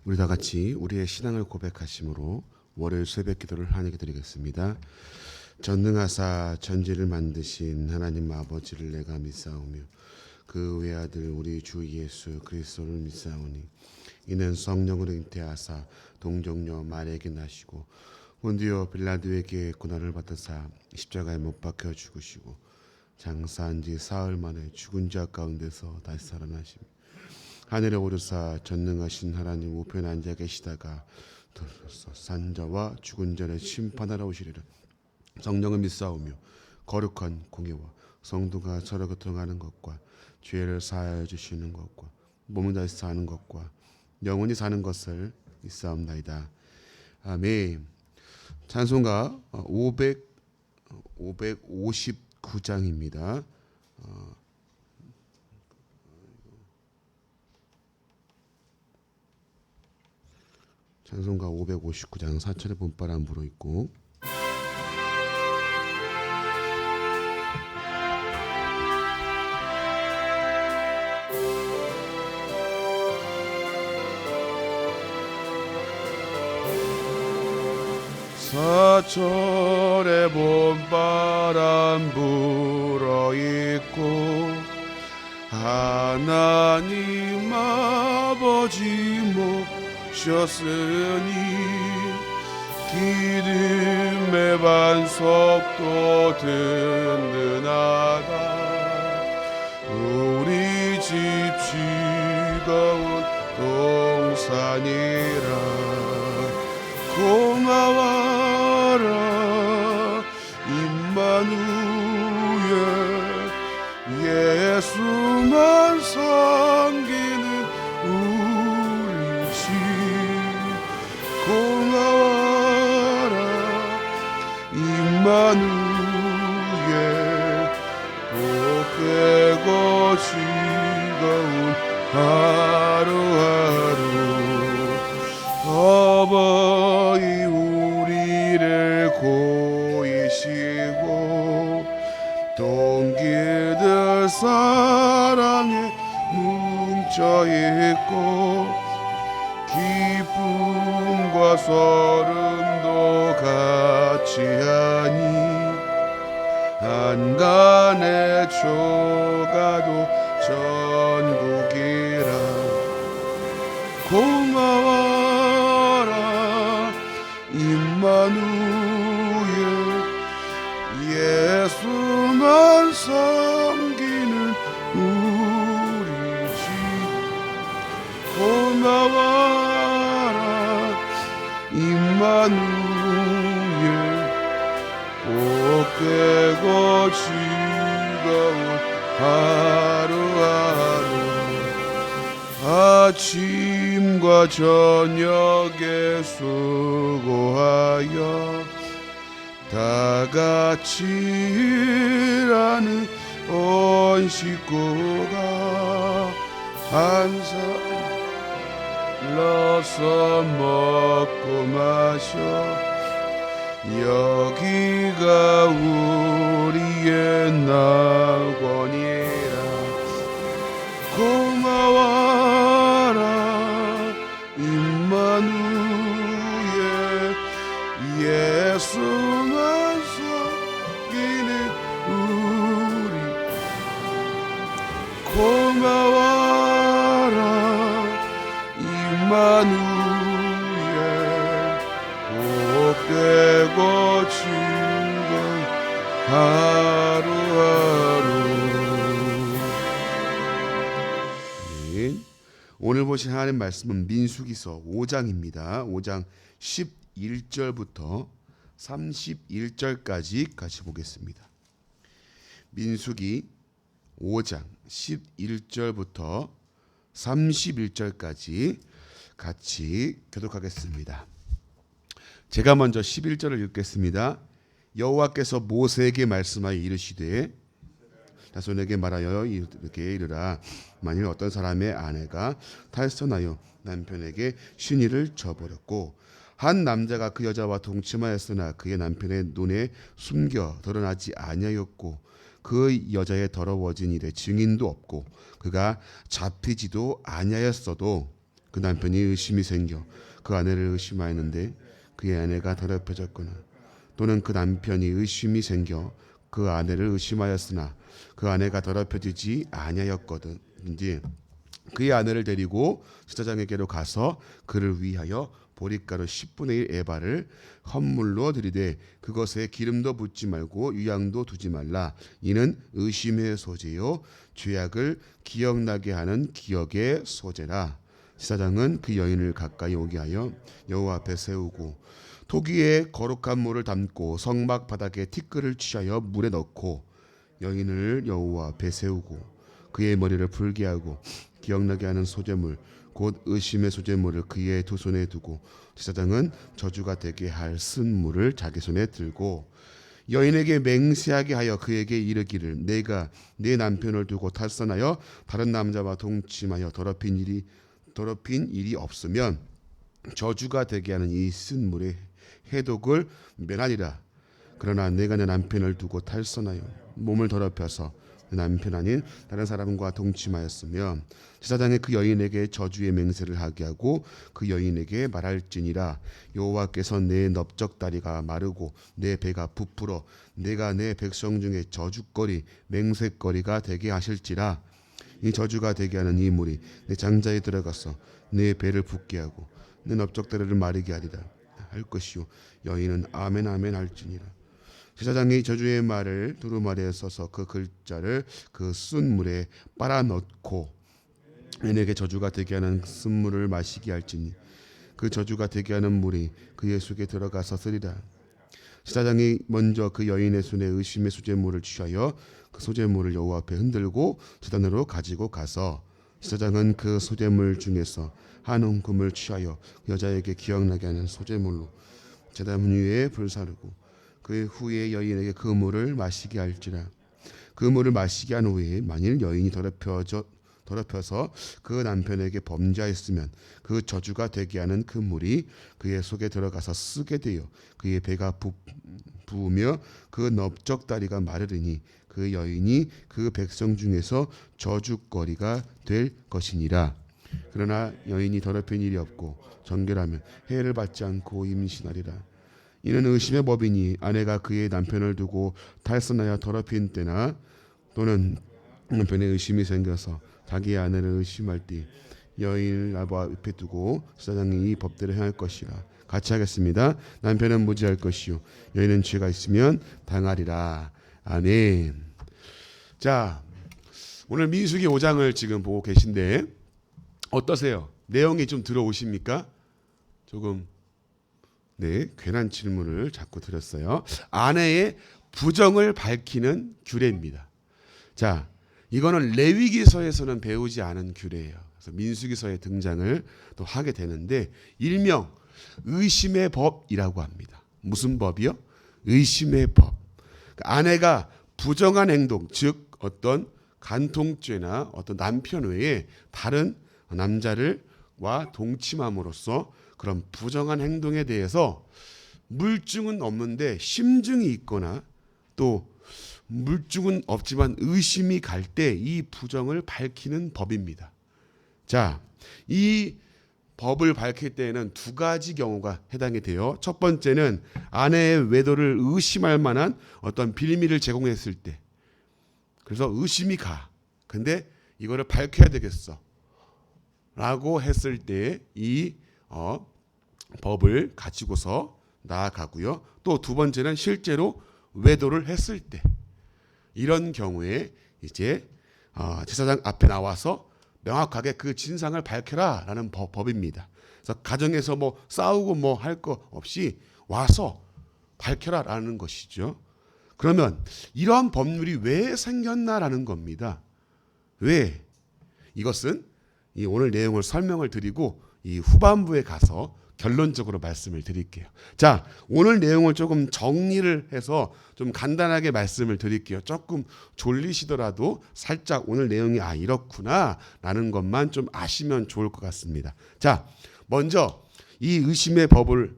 우리 다 같이 우리의 신앙을 고백하심으로 월요일 새벽 기도를 하나님께 드리겠습니다. 전능하사 천지를 만드신 하나님 아버지를 내가 믿사오며 그 외아들 우리 주 예수 그리스도를 믿사오니 이는 성령으로 잉태하사 동정녀 마리아에게 나시고 본디오 빌라도에게 고난을 받으사 십자가에 못 박혀 죽으시고 장사한 지 사흘 만에 죽은 자 가운데서 다시 살아나시며 하늘에 오르사 전능하신 하나님 우편에 앉아 계시다가 들어서 산자와 죽은 자를 심판하러 오시리라. 성령을 믿사오며 거룩한 공예와 성도가 서로 교통하는 것과 죄를 사하여 주시는 것과 몸을 다시 사는 것과 영원히 사는 것을 믿사옵나이다. 아멘. 찬송가 559장입니다. 찬송가 559장 사철의 봄바람부로 있고 사철의 봄바람 불어있고 하나님 아버지 모셨으니 기름의 반석도 든든하다. 우리 집 즐거운 동산이라 고마워라 임마누엘 예수만 섬기는 우리 집 고마워라 임마누엘 복되고 즐거운 하루하루 어버이 우리를 고이시고 동기들 사랑에 뭉쳐있고 기쁨과 서름도 같이하니 한간의 초가도 전국이라 고마워라 임마누엘 예수만 섬기는 우리 집 고마워라 임마누엘 복되고 즐거운 하루하루 아침과 저녁에 수고하여 다 같이 일하는 온 식구가 한사 러서 먹고 마셔 여기가 우리의 낙원이라 고마워라 임마누엘 예수만 섬기는 우리 고마워라 임마누엘 복되고 즐거운 하루하루. 오늘 보신 하나님 말씀은 민수기서 5장입니다. 5장 11절부터 31절까지 같이 보겠습니다. 민수기 5장 11절부터 31절까지 같이 교독하겠습니다. 제가 먼저 11절을 읽겠습니다. 여호와께서 모세에게 말씀하여 이르시되 자손에게 말하여 이렇게 이르라. 만일 어떤 사람의 아내가 탈선하여 남편에게 신의를 저버렸고 한 남자가 그 여자와 동침하였으나 그의 남편의 눈에 숨겨 드러나지 아니하였고 그 여자의 더러워진 일에 증인도 없고 그가 잡히지도 아니하였어도 그 남편이 의심이 생겨 그 아내를 의심하였는데 그의 아내가 더럽혀졌거나 또는 그 남편이 의심이 생겨 그 아내를 의심하였으나 그 아내가 더럽혀지지 아니하였거든. 이제 그의 아내를 데리고 제사장에게로 가서 그를 위하여 보리가루 10분의 1 에바를 헌물로 드리되 그것에 기름도 붓지 말고 유향도 두지 말라. 이는 의심의 소재요 죄악을 기억나게 하는 기억의 소재라. 제사장은 그 여인을 가까이 오게 하여 여호와 앞에 세우고 토기에 거룩한 물을 담고 성막 바닥에 티끌을 취하여 물에 넣고 여인을 여호와 앞에 세우고 그의 머리를 풀게 하고 기억나게 하는 소재물 곧 의심의 소재물을 그의 두 손에 두고 제사장은 저주가 되게 할 쓴물을 자기 손에 들고 여인에게 맹세하게 하여 그에게 이르기를 내가 내 남편을 두고 탈선하여 다른 남자와 동침하여 더럽힌 일이 없으면 저주가 되게 하는 이 쓴물의 해독을 면하리라. 그러나 내가 내 남편을 두고 탈선하여 몸을 더럽혀서 내 남편 아닌 다른 사람과 동침하였으며 제사장이 그 여인에게 저주의 맹세를 하게 하고 그 여인에게 말할지니라. 여호와께서 내 넓적다리가 마르고 내 배가 부풀어 내가 내 백성 중에 저주거리 맹세거리가 되게 하실지라. 이 저주가 되게 하는 이 물이 내 장자에 들어가서 내 배를 붓게 하고 내 넓적다리를 마르게 하리라 할 것이요 여인은 아멘 아멘 할지니라. 제사장이 저주의 말을 두루마리에 써서 그 글자를 그 쓴 물에 빨아 넣고 여인에게 저주가 되게 하는 쓴물을 마시게 할지니 그 저주가 되게 하는 물이 그의 속에 들어가서 쓰리라. 제사장이 먼저 그 여인의 손에 의심의 소재물을 취하여 그 소재물을 여호와 앞에 흔들고 제단으로 가지고 가서 제사장은 그 소재물 중에서 한 움큼을 취하여 여자에게 기억나게 하는 소재물로 제단 위에 불사르고 그 후에 여인에게 그 물을 마시게 할지라. 그 물을 마시게 한 후에 만일 여인이 더럽혀서 그 남편에게 범죄하였으면 그 저주가 되게 하는 그 물이 그의 속에 들어가서 쓰게 되어 그의 배가 부으며 그 넓적다리가 마르리니 그 여인이 그 백성 중에서 저주거리가 될 것이니라. 그러나 여인이 더럽힌 일이 없고 정결하면 해를 받지 않고 임신하리라. 이는 의심의 법이니 아내가 그의 남편을 두고 탈선하여 더럽힌 때나 또는 남편의 의심이 생겨서 자기의 아내를 의심할 때 여인을 앞에 두고 제사장이 이 법대로 행할 것이라. 같이 하겠습니다. 남편은 무죄할 것이요 여인은 죄가 있으면 당하리라. 아멘. 자, 오늘 민수기 5장을 지금 보고 계신데 어떠세요? 내용이 좀 들어오십니까? 조금 괜한 질문을 자꾸 드렸어요. 아내의 부정을 밝히는 규례입니다. 자, 이거는 레위기서에서는 배우지 않은 규례예요. 그래서 민수기서에 등장을 또 하게 되는데 일명 의심의 법이라고 합니다. 무슨 법이요? 의심의 법. 그러니까 아내가 부정한 행동, 즉 어떤 간통죄나 어떤 남편 외에 다른 남자를와 동침함으로써 그런 부정한 행동에 대해서 물증은 없는데 심증이 있거나 또 물증은 없지만 의심이 갈 때 이 부정을 밝히는 법입니다. 자, 이 법을 밝힐 때에는 두 가지 경우가 해당이 돼요. 첫 번째는 아내의 외도를 의심할 만한 어떤 빌미를 제공했을 때, 그래서 의심이 가. 근데 이거를 밝혀야 되겠어 라고 했을 때 이 법을 가지고서 나아가고요. 또 두 번째는 실제로 외도를 했을 때, 이런 경우에 이제 제사장 앞에 나와서 명확하게 그 진상을 밝혀라라는 법입니다. 그래서 가정에서 뭐 싸우고 뭐 할 거 없이 와서 밝혀라라는 것이죠. 그러면 이러한 법률이 왜 생겼나라는 겁니다. 왜? 이것은 이 오늘 내용을 설명을 드리고 이 후반부에 가서 결론적으로 말씀을 드릴게요. 자, 오늘 내용을 조금 정리를 해서 좀 간단하게 말씀을 드릴게요. 조금 졸리시더라도 살짝 오늘 내용이 이렇구나 라는 것만 좀 아시면 좋을 것 같습니다. 자, 먼저 이 의심의 법을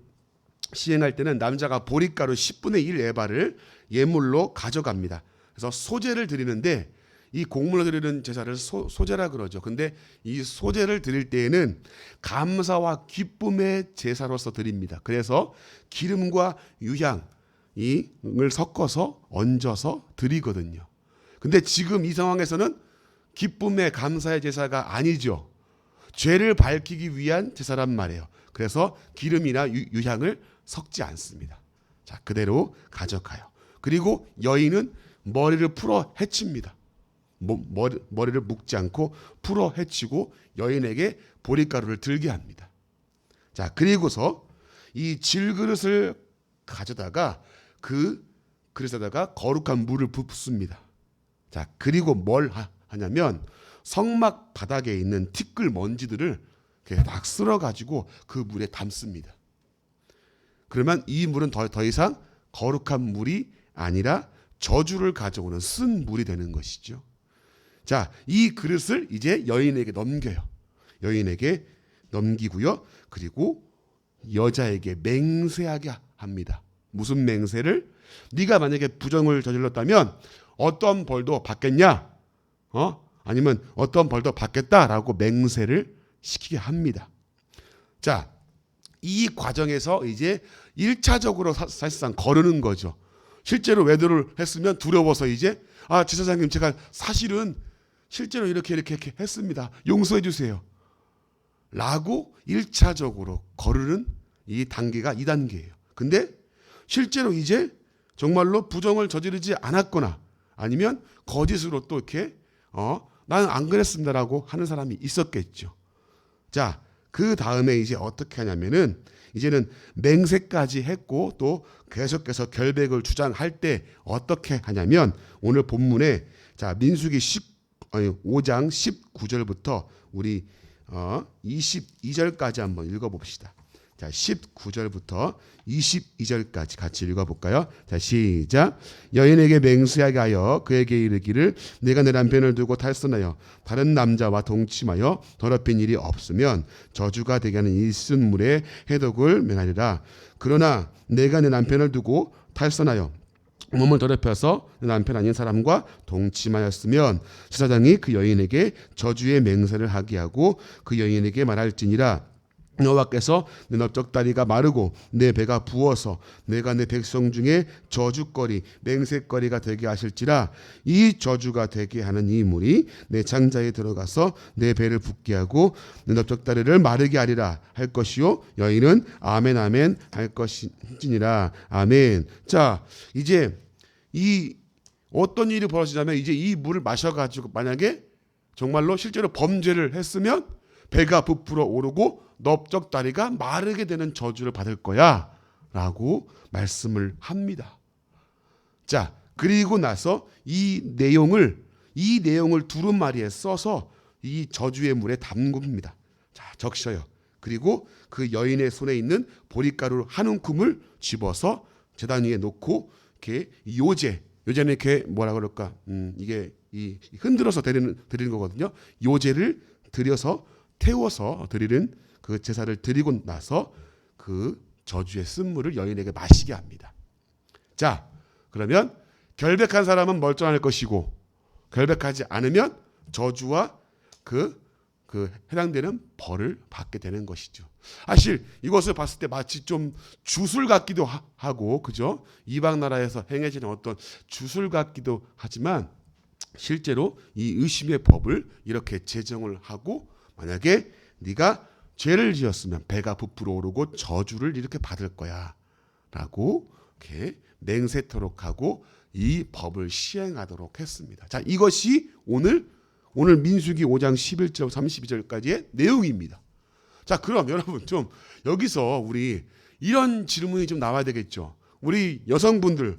시행할 때는 남자가 보리가루 10분의 1 에바를 예물로 가져갑니다. 그래서 소제를 드리는데 이 곡물로 드리는 제사를 소제라 그러죠. 근데 이 소제를 드릴 때에는 감사와 기쁨의 제사로서 드립니다. 그래서 기름과 유향을 섞어서 얹어서 드리거든요. 근데 지금 이 상황에서는 기쁨의 감사의 제사가 아니죠. 죄를 밝히기 위한 제사란 말이에요. 그래서 기름이나 유향을 섞지 않습니다. 자, 그대로 가져가요. 그리고 여인은 머리를 풀어 헤칩니다. 머리를 묶지 않고 풀어 헤치고 여인에게 보리가루를 들게 합니다. 자, 그리고서 이 질그릇을 가져다가 그 그릇에다가 거룩한 물을 붓습니다. 자, 그리고 뭘 하냐면 성막 바닥에 있는 티끌 먼지들을 딱 쓸어 가지고 그 물에 담습니다. 그러면 이 물은 더 이상 거룩한 물이 아니라 저주를 가져오는 쓴 물이 되는 것이죠. 자, 이 그릇을 이제 여인에게 넘겨요. 여인에게 넘기고요. 그리고 여자에게 맹세하게 합니다. 무슨 맹세를? 네가 만약에 부정을 저질렀다면 어떤 벌도 받겠냐? 아니면 어떤 벌도 받겠다라고 맹세를 시키게 합니다. 자, 이 과정에서 이제 1차적으로 사실상 거르는 거죠. 실제로 외도를 했으면 두려워서 이제 지사장님 제가 사실은 실제로 이렇게 했습니다. 용서해 주세요. 라고 1차적으로 거르는 이 단계가 2단계예요. 근데 실제로 이제 정말로 부정을 저지르지 않았거나 아니면 거짓으로 또 이렇게 나는 안 그랬습니다라고 하는 사람이 있었겠죠. 자, 그 다음에 이제 어떻게 하냐면은 이제는 맹세까지 했고 또 계속해서 결백을 주장할 때 어떻게 하냐면 오늘 본문에 자 민수기 5장 19절부터 우리 22절까지 한번 읽어봅시다. 자, 19절부터 22절까지 같이 읽어볼까요? 자, 시작. 여인에게 맹세하게 하여 그에게 이르기를 내가 내 남편을 두고 탈선하여 다른 남자와 동침하여 더럽힌 일이 없으면 저주가 되게 하는 이 쓴 물에 해독을 명하리라. 그러나 내가 내 남편을 두고 탈선하여 몸을 더럽혀서 내 남편 아닌 사람과 동침하였으면 제사장이 그 여인에게 저주의 맹세를 하게 하고 그 여인에게 말할지니라. 여호와께서 내 넓적다리가 마르고 내 배가 부어서 내가 내 백성 중에 저주거리 맹세거리가 되게 하실지라. 이 저주가 되게 하는 이 물이 내 창자에 들어가서 내 배를 붓게 하고 내 넓적다리를 마르게 하리라 할 것이요 여인은 아멘 아멘 할 것이니라. 아멘. 자, 이제 이 어떤 일이 벌어지냐면 이제 이 물을 마셔가지고 만약에 정말로 실제로 범죄를 했으면 배가 부풀어 오르고 넓적다리가 마르게 되는 저주를 받을 거야 라고 말씀을 합니다. 자, 그리고 나서 이 내용을 두루마리에 써서 이 저주의 물에 담굽니다. 자, 적셔요. 그리고 그 여인의 손에 있는 보리가루 한 움큼을 집어서 제단 위에 놓고 이렇게 요제는 이렇게 뭐라 그럴까? 이게 이 흔들어서 드리는 거거든요. 요제를 들여서 태워서 드리는 그 제사를 드리고 나서 그 저주의 쓴물을 여인에게 마시게 합니다. 자, 그러면 결백한 사람은 멀쩡할 것이고 결백하지 않으면 저주와 그 해당되는 벌을 받게 되는 것이죠. 사실 이것을 봤을 때 마치 좀 주술 같기도 하고 그죠? 이방 나라에서 행해지는 어떤 주술 같기도 하지만 실제로 이 의심의 법을 이렇게 제정을 하고 만약에 네가 죄를 지었으면 배가 부풀어 오르고 저주를 이렇게 받을 거야 라고 이렇게 맹세토록 하고 이 법을 시행하도록 했습니다. 자, 이것이 오늘 민수기 5장 11절 32절까지의 내용입니다. 자, 그럼 여러분 좀 여기서 우리 이런 질문이 좀 나와야 되겠죠. 우리 여성분들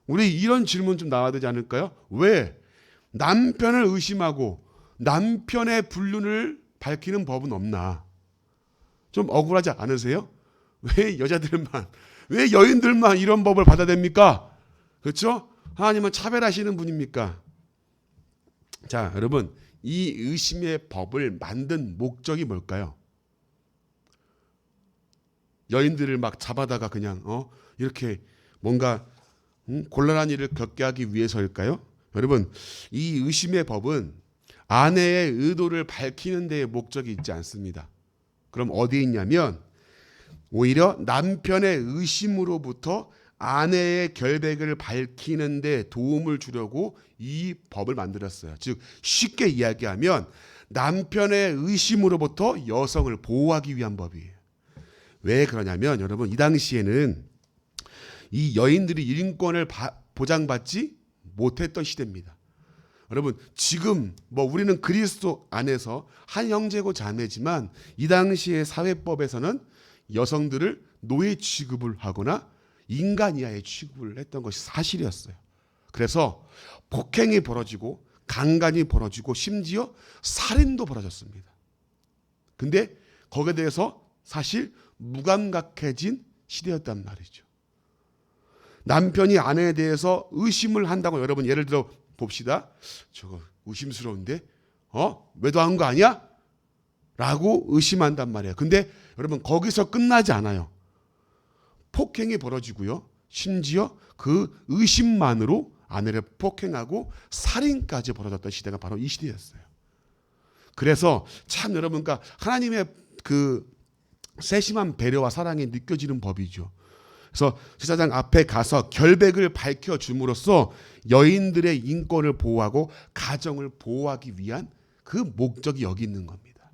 우리 이런 질문 좀 나와야 되지 않을까요? 왜 남편을 의심하고 남편의 불륜을 밝히는 법은 없나? 좀 억울하지 않으세요? 왜 여자들만, 왜 여인들만 이런 법을 받아야 됩니까? 그렇죠? 하나님은 차별하시는 분입니까? 자, 여러분, 이 의심의 법을 만든 목적이 뭘까요? 여인들을 막 잡아다가 그냥 이렇게 뭔가 곤란한 일을 겪게 하기 위해서일까요? 여러분, 이 의심의 법은 아내의 의도를 밝히는 데에 목적이 있지 않습니다. 그럼 어디에 있냐면 오히려 남편의 의심으로부터 아내의 결백을 밝히는 데 도움을 주려고 이 법을 만들었어요. 즉 쉽게 이야기하면 남편의 의심으로부터 여성을 보호하기 위한 법이에요. 왜 그러냐면 여러분, 이 당시에는 이 여인들이 인권을 보장받지 못했던 시대입니다. 여러분, 지금 우리는 그리스도 안에서 한 형제고 자매지만 이 당시의 사회법에서는 여성들을 노예 취급을 하거나 인간 이하의 취급을 했던 것이 사실이었어요. 그래서 폭행이 벌어지고 강간이 벌어지고 심지어 살인도 벌어졌습니다. 근데 거기에 대해서 사실 무감각해진 시대였단 말이죠. 남편이 아내에 대해서 의심을 한다고 여러분 예를 들어 봅시다. 저거 의심스러운데 외도한 거 아니야? 라고 의심한단 말이에요. 근데 여러분 거기서 끝나지 않아요. 폭행이 벌어지고요. 심지어 그 의심만으로 아내를 폭행하고 살인까지 벌어졌던 시대가 바로 이 시대였어요. 그래서 참 여러분, 그러니까 하나님의 그 세심한 배려와 사랑이 느껴지는 법이죠. 그래서 제사장 앞에 가서 결백을 밝혀줌으로써 여인들의 인권을 보호하고 가정을 보호하기 위한 그 목적이 여기 있는 겁니다.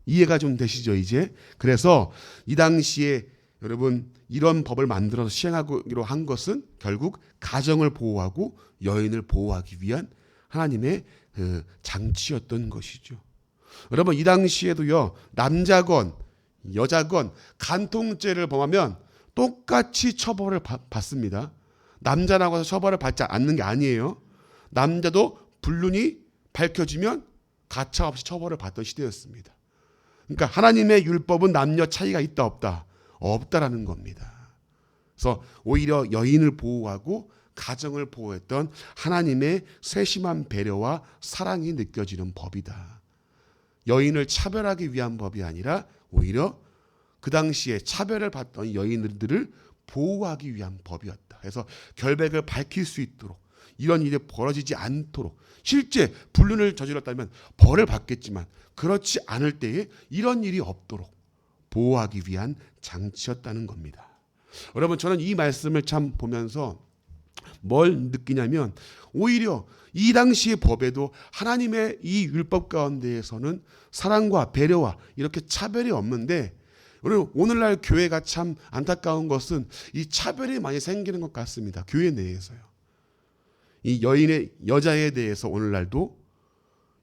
이해가 좀 되시죠 이제? 그래서 이 당시에 여러분 이런 법을 만들어서 시행하기로 한 것은 결국 가정을 보호하고 여인을 보호하기 위한 하나님의 그 장치였던 것이죠. 여러분 이 당시에도요, 남자건 여자건 간통죄를 범하면 똑같이 처벌을 받습니다. 남자라고 해서 처벌을 받지 않는 게 아니에요. 남자도 불륜이 밝혀지면 가차없이 처벌을 받던 시대였습니다. 그러니까 하나님의 율법은 남녀 차이가 있다 없다? 없다라는 겁니다. 그래서 오히려 여인을 보호하고 가정을 보호했던 하나님의 세심한 배려와 사랑이 느껴지는 법이다. 여인을 차별하기 위한 법이 아니라 오히려 그 당시에 차별을 받던 여인들을 보호하기 위한 법이었다. 그래서 결백을 밝힐 수 있도록, 이런 일이 벌어지지 않도록, 실제 불륜을 저질렀다면 벌을 받겠지만 그렇지 않을 때에 이런 일이 없도록 보호하기 위한 장치였다는 겁니다. 여러분 저는 이 말씀을 참 보면서 뭘 느끼냐면 오히려 이 당시의 법에도 하나님의 이 율법 가운데에서는 사랑과 배려와 이렇게 차별이 없는데, 여러분 오늘날 교회가 참 안타까운 것은 이 차별이 많이 생기는 것 같습니다. 교회 내에서요. 이 여자에 대해서 오늘날도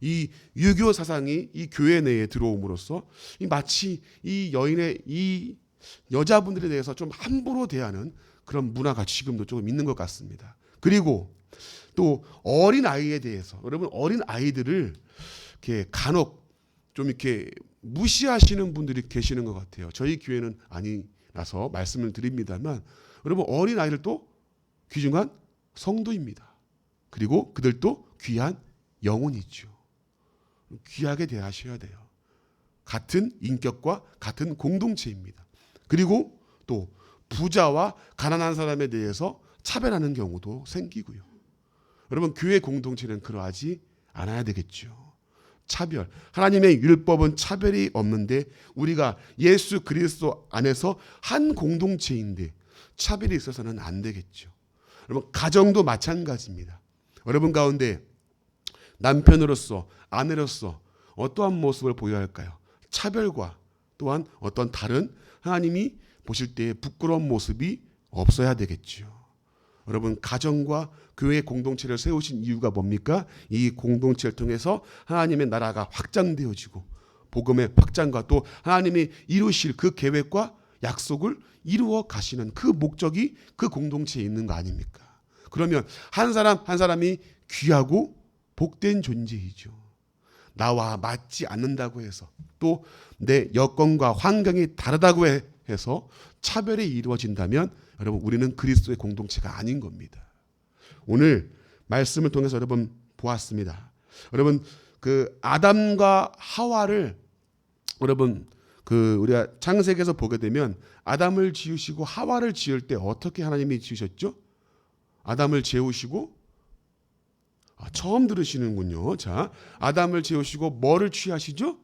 이 유교 사상이 이 교회 내에 들어옴으로써 마치 이 여인의 이 여자분들에 대해서 좀 함부로 대하는 그런 문화가 지금도 조금 있는 것 같습니다. 그리고 또 어린 아이에 대해서, 여러분 어린 아이들을 이렇게 간혹 좀 이렇게 무시하시는 분들이 계시는 것 같아요. 저희 교회는 아니라서 말씀을 드립니다만, 여러분 어린 아이들도 귀중한 성도입니다. 그리고 그들도 귀한 영혼이죠. 귀하게 대하셔야 돼요. 같은 인격과 같은 공동체입니다. 그리고 또 부자와 가난한 사람에 대해서 차별하는 경우도 생기고요. 여러분 교회 공동체는 그러하지 않아야 되겠죠. 차별, 하나님의 율법은 차별이 없는데 우리가 예수 그리스도 안에서 한 공동체인데 차별이 있어서는 안 되겠죠. 여러분 가정도 마찬가지입니다. 여러분 가운데 남편으로서 아내로서 어떠한 모습을 보여야 할까요? 차별과 또한 어떤 다른 하나님이 보실 때 부끄러운 모습이 없어야 되겠죠. 여러분 가정과 교회 공동체를 세우신 이유가 뭡니까? 이 공동체를 통해서 하나님의 나라가 확장되어지고 복음의 확장과 또 하나님이 이루실 그 계획과 약속을 이루어 가시는 그 목적이 그 공동체에 있는 거 아닙니까? 그러면 한 사람 한 사람이 귀하고 복된 존재이죠. 나와 맞지 않는다고 해서 또 내 여건과 환경이 다르다고 해서 차별이 이루어진다면 여러분 우리는 그리스도의 공동체가 아닌 겁니다. 오늘 말씀을 통해서 여러분 보았습니다. 여러분 그 아담과 하와를 여러분 그 우리가 창세기에서 보게 되면 아담을 지으시고 하와를 지을 때 어떻게 하나님이 지으셨죠? 아담을 재우시고 처음 들으시는군요. 자, 아담을 재우시고 뭐를 취하시죠?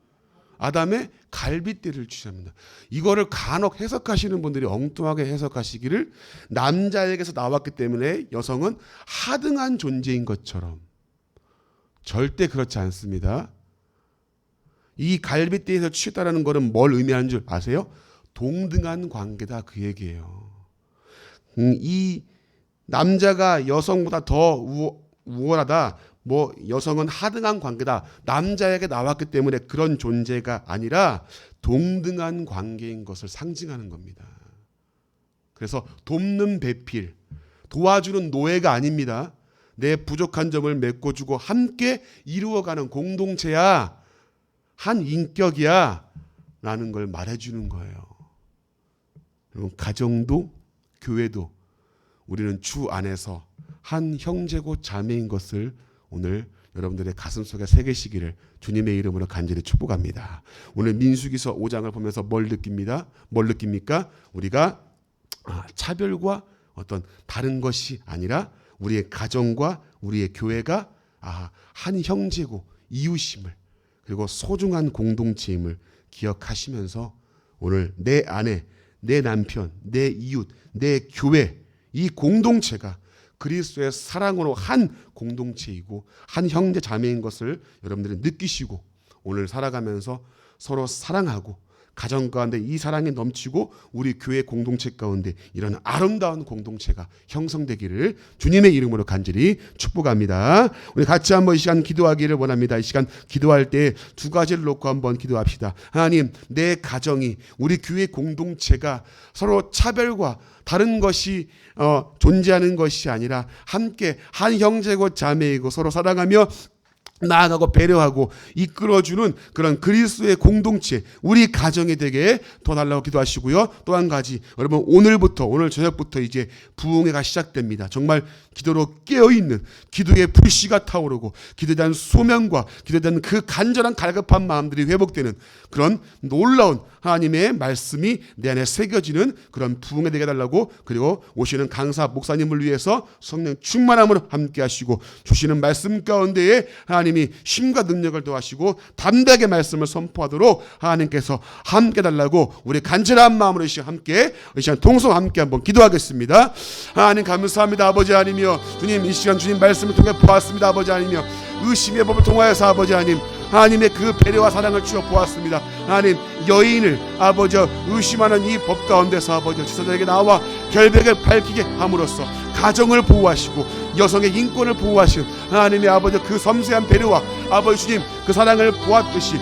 아담의 갈빗대를 취합니다. 이거를 간혹 해석하시는 분들이 엉뚱하게 해석하시기를 남자에게서 나왔기 때문에 여성은 하등한 존재인 것처럼. 절대 그렇지 않습니다. 이 갈빗대에서 취했다라는 것은 뭘 의미하는 줄 아세요? 동등한 관계다, 그 얘기예요. 이 남자가 여성보다 더 우월하다, 뭐 여성은 하등한 관계다, 남자에게 나왔기 때문에 그런 존재가 아니라 동등한 관계인 것을 상징하는 겁니다. 그래서 돕는 배필, 도와주는 노예가 아닙니다. 내 부족한 점을 메꿔주고 함께 이루어가는 공동체야, 한 인격이야 라는 걸 말해주는 거예요. 그리고 가정도 교회도 우리는 주 안에서 한 형제고 자매인 것을 오늘 여러분들의 가슴속에 새기시기를 주님의 이름으로 간절히 축복합니다. 오늘 민수기서 5장을 보면서 뭘 느낍니다? 뭘 느낍니까? 우리가 차별과 어떤 다른 것이 아니라 우리의 가정과 우리의 교회가 한 형제고 이웃임을, 그리고 소중한 공동체임을 기억하시면서 오늘 내 아내, 내 남편, 내 이웃, 내 교회, 이 공동체가 그리스도의 사랑으로 한 공동체이고 한 형제 자매인 것을 여러분들이 느끼시고 오늘 살아가면서 서로 사랑하고 가정 가운데 이 사랑이 넘치고 우리 교회 공동체 가운데 이런 아름다운 공동체가 형성되기를 주님의 이름으로 간절히 축복합니다. 우리 같이 한번 이 시간 기도하기를 원합니다. 이 시간 기도할 때 두 가지를 놓고 한번 기도합시다. 하나님, 내 가정이, 우리 교회 공동체가 서로 차별과 다른 것이 존재하는 것이 아니라 함께 한 형제고 자매이고 서로 사랑하며 나아가고 배려하고 이끌어주는 그런 그리스도의 공동체, 우리 가정이 되게 도와달라고 기도하시고요. 또 한 가지, 여러분 오늘 저녁부터 이제 부흥회가 시작됩니다. 정말 기도로 깨어있는, 기도의 불씨가 타오르고 기도에 대한 소명과 기도에 대한 그 간절한 갈급한 마음들이 회복되는 그런 놀라운 하나님의 말씀이 내 안에 새겨지는 그런 부흥회 되게 해달라고, 그리고 오시는 강사 목사님을 위해서 성령 충만함으로 함께 하시고 주시는 말씀 가운데에 하나님이 힘과 능력을 더하시고 담대하게 말씀을 선포하도록 하나님께서 함께 해달라고 우리 간절한 마음으로 이 시간 동성 함께 한번 기도하겠습니다. 하나님 감사합니다. 아버지 하나님이여, 주님 이 시간 주님 말씀을 통해 보았습니다. 아버지 하나님이여, 의심의 법을 통하여서 아버지 하나님, 하나님의 그 배려와 사랑을 주어 보았습니다. 하나님, 여인을 아버지 의심하는 이 법 가운데서 아버지 지사장에게 나와 결백을 밝히게 함으로써 가정을 보호하시고 여성의 인권을 보호하시는 하나님의 아버지 그 섬세한 배려와 아버지 주님 그 사랑을 보았듯이